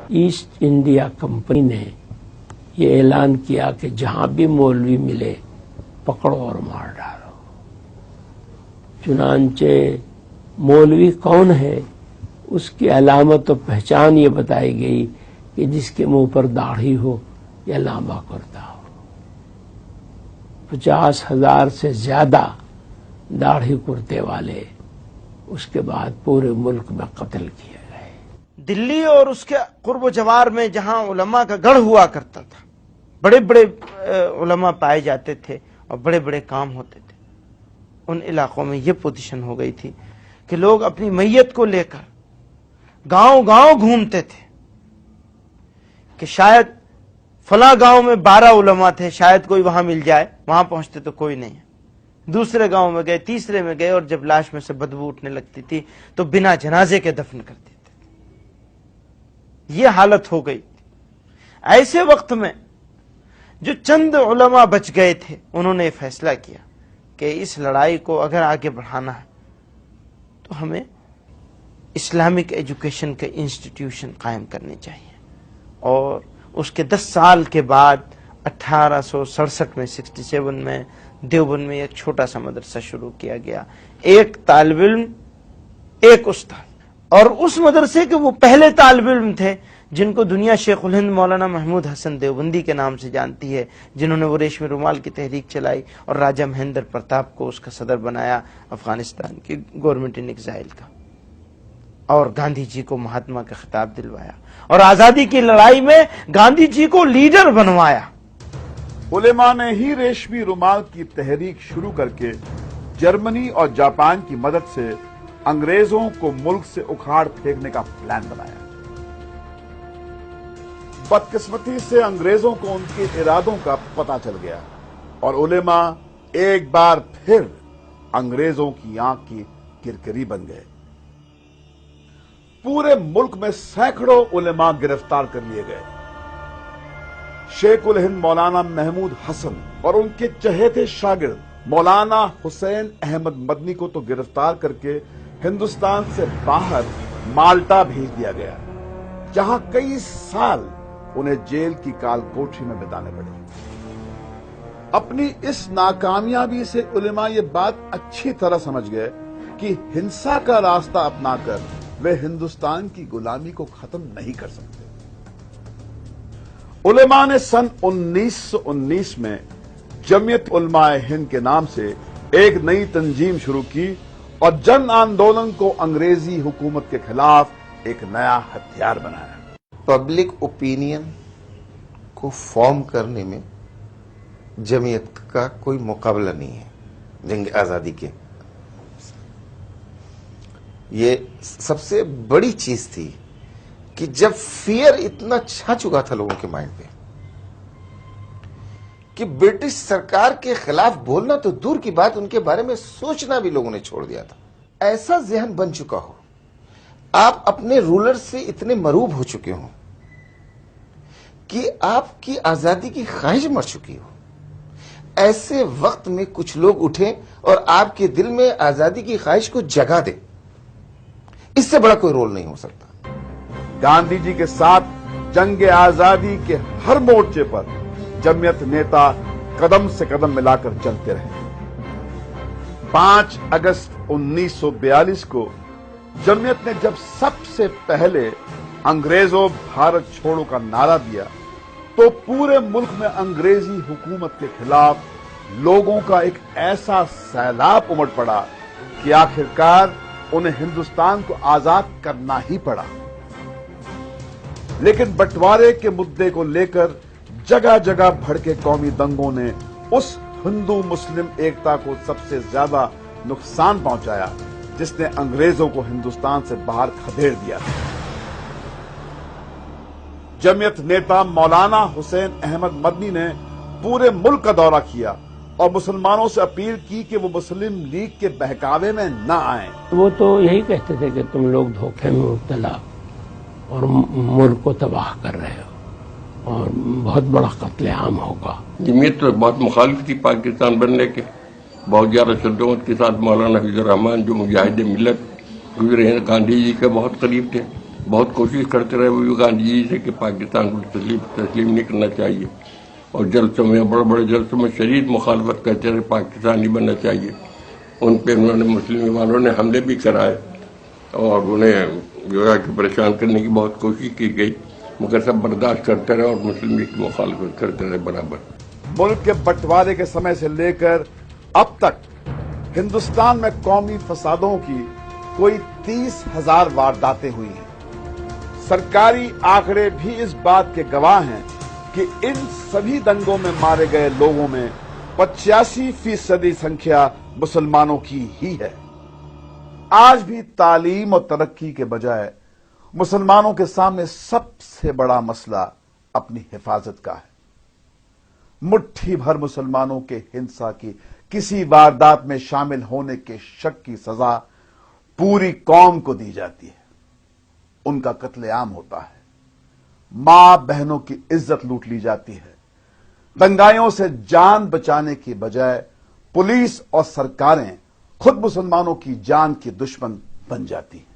East India company نے یہ اعلان کیا کہ جہاں بھی مولوی ملے پکڑو اور مار ڈالو. چنانچہ مولوی کون ہے اس کی علامت و پہچان یہ بتائی گئی کہ جس کے منہ پر داڑھی ہو یا لامبا کرتا ہو. 50,000 سے زیادہ داڑھی کرتے والے اس کے بعد پورے ملک میں قتل کیے گئے. دلی اور اس کے قرب و جوار میں جہاں علماء کا گڑھ ہوا کرتا تھا، بڑے بڑے علماء پائے جاتے تھے اور بڑے بڑے کام ہوتے تھے، ان علاقوں میں یہ پوزیشن ہو گئی تھی کہ لوگ اپنی میت کو لے کر گاؤں گاؤں گھومتے تھے کہ شاید فلاں گاؤں میں 12 علماء تھے، شاید کوئی وہاں مل جائے. وہاں پہنچتے تو کوئی نہیں. دوسرے گاؤں میں گئے، تیسرے میں گئے، اور جب لاش میں سے بدبو اٹھنے لگتی تھی تو بنا جنازے کے دفن کر دیتے تھے. یہ حالت ہو گئی. ایسے وقت میں جو چند علماء بچ گئے تھے انہوں نے فیصلہ کیا کہ اس لڑائی کو اگر آگے بڑھانا ہے تو ہمیں اسلامک ایجوکیشن کے انسٹیٹیوشن قائم کرنے چاہیے. اور اس کے 10 سال کے بعد 1867 میں 67 میں دیوبند میں ایک چھوٹا سا مدرسہ شروع کیا گیا. ایک طالب علم، ایک استاد. اور اس مدرسے کے وہ پہلے طالب علم تھے جن کو دنیا شیخ الہند مولانا محمود حسن دیوبندی کے نام سے جانتی ہے، جنہوں نے وہ ریشمی رومال کی تحریک چلائی اور راجہ مہندر پرتاپ کو اس کا صدر بنایا افغانستان کی گورنمنٹ ان ایگزائل کا، اور گاندھی جی کو مہاتما کا خطاب دلوایا اور آزادی کی لڑائی میں گاندھی جی کو لیڈر بنوایا. علماء نے ہی ریشمی رومال کی تحریک شروع کر کے جرمنی اور جاپان کی مدد سے انگریزوں کو ملک سے اکھاڑ پھینکنے کا پلان بنایا. بدقسمتی سے انگریزوں کو ان کے ارادوں کا پتہ چل گیا اور علماء ایک بار پھر انگریزوں کی آنکھ کی کرکری بن گئے. پورے ملک میں سینکڑوں علماء گرفتار کر لیے گئے. شیخ الہند مولانا محمود حسن اور ان کے چہیتے شاگرد مولانا حسین احمد مدنی کو تو گرفتار کر کے ہندوستان سے باہر مالٹا بھیج دیا گیا، جہاں کئی سال انہیں جیل کی کال کوٹھی میں بتانے پڑے. اپنی اس ناکامیابی سے علماء یہ بات اچھی طرح سمجھ گئے کہ ہنسا کا راستہ اپنا کر وہ ہندوستان کی غلامی کو ختم نہیں کر سکتے. علماء نے سن 1919 میں جمعیت علماء ہند کے نام سے ایک نئی تنظیم شروع کی اور جن آندولن کو انگریزی حکومت کے خلاف ایک نیا ہتھیار بنایا. پبلک اوپینین کو فارم کرنے میں جمعیت کا کوئی مقابلہ نہیں ہے جنگ آزادی کے. یہ سب سے بڑی چیز تھی کہ جب فیئر اتنا چھا چکا تھا لوگوں کے مائنڈ پہ کہ برٹش سرکار کے خلاف بولنا تو دور کی بات، ان کے بارے میں سوچنا بھی لوگوں نے چھوڑ دیا تھا. ایسا ذہن بن چکا ہو، آپ اپنے رولر سے اتنے مروب ہو چکے ہوں کہ آپ کی آزادی کی خواہش مر چکی ہو. ایسے وقت میں کچھ لوگ اٹھیں اور آپ کے دل میں آزادی کی خواہش کو جگا دیں، اس سے بڑا کوئی رول نہیں ہو سکتا. گاندھی جی کے ساتھ جنگ آزادی کے ہر مورچے پر جمعیت نیتا قدم سے قدم ملا کر چلتے رہے. 5 اگست 1942 کو جمعیت نے جب سب سے پہلے انگریزوں بھارت چھوڑو کا نعرہ دیا تو پورے ملک میں انگریزی حکومت کے خلاف لوگوں کا ایک ایسا سیلاب امٹ پڑا کہ آخرکار انہیں ہندوستان کو آزاد کرنا ہی پڑا. لیکن بٹوارے کے مدعے کو لے کر جگہ جگہ بھڑکے قومی دنگوں نے اس ہندو مسلم ایکتا کو سب سے زیادہ نقصان پہنچایا جس نے انگریزوں کو ہندوستان سے باہر کھدیڑ دیا. جمعیت نیتا مولانا حسین احمد مدنی نے پورے ملک کا دورہ کیا اور مسلمانوں سے اپیل کی کہ وہ مسلم لیگ کے بہکاوے میں نہ آئیں. وہ تو یہی کہتے تھے کہ تم لوگ دھوکے میں مبتلا اور ملک کو تباہ کر رہے ہو اور بہت بڑا قتل عام ہوگا. جمعیت تو بہت مخالف تھی پاکستان بننے کے. بہت زیادہ شدت کے ساتھ مولانا حفیظ الرحمان جو مجاہد ملت گزرے ہیں گاندھی جی کے بہت قریب تھے، بہت کوشش کرتے رہے وہ گاندھی جی سے کہ پاکستان کو تسلیم نہیں کرنا چاہیے، اور جلسوں میں بڑے بڑے جلسوں میں شدید مخالفت کرتے رہے پاکستان نہیں بننا چاہیے۔ ان پہ انہوں نے مسلم والوں نے حملے بھی کرائے اور انہیں جو ہے کہ پریشان کرنے کی بہت کوشش کی گئی، مگر سب برداشت کرتے رہے اور مسلم لیگ کی مخالفت کرتے رہے برابر۔ ملک کے بٹوارے کے سمے سے لے کر اب تک ہندوستان میں قومی فسادوں کی کوئی 30,000 وارداتیں ہوئی ہیں۔ سرکاری آنکڑے بھی اس بات کے گواہ ہیں کہ ان سبھی دنگوں میں مارے گئے لوگوں میں 85% سنکھیا مسلمانوں کی ہی ہے۔ آج بھی تعلیم اور ترقی کے بجائے مسلمانوں کے سامنے سب سے بڑا مسئلہ اپنی حفاظت کا ہے۔ مٹھی بھر مسلمانوں کے ہنسا کی کسی واردات میں شامل ہونے کے شک کی سزا پوری قوم کو دی جاتی ہے، ان کا قتل عام ہوتا ہے، ماں بہنوں کی عزت لوٹ لی جاتی ہے، دنگائیوں سے جان بچانے کی بجائے پولیس اور سرکاریں خود مسلمانوں کی جان کی دشمن بن جاتی ہیں۔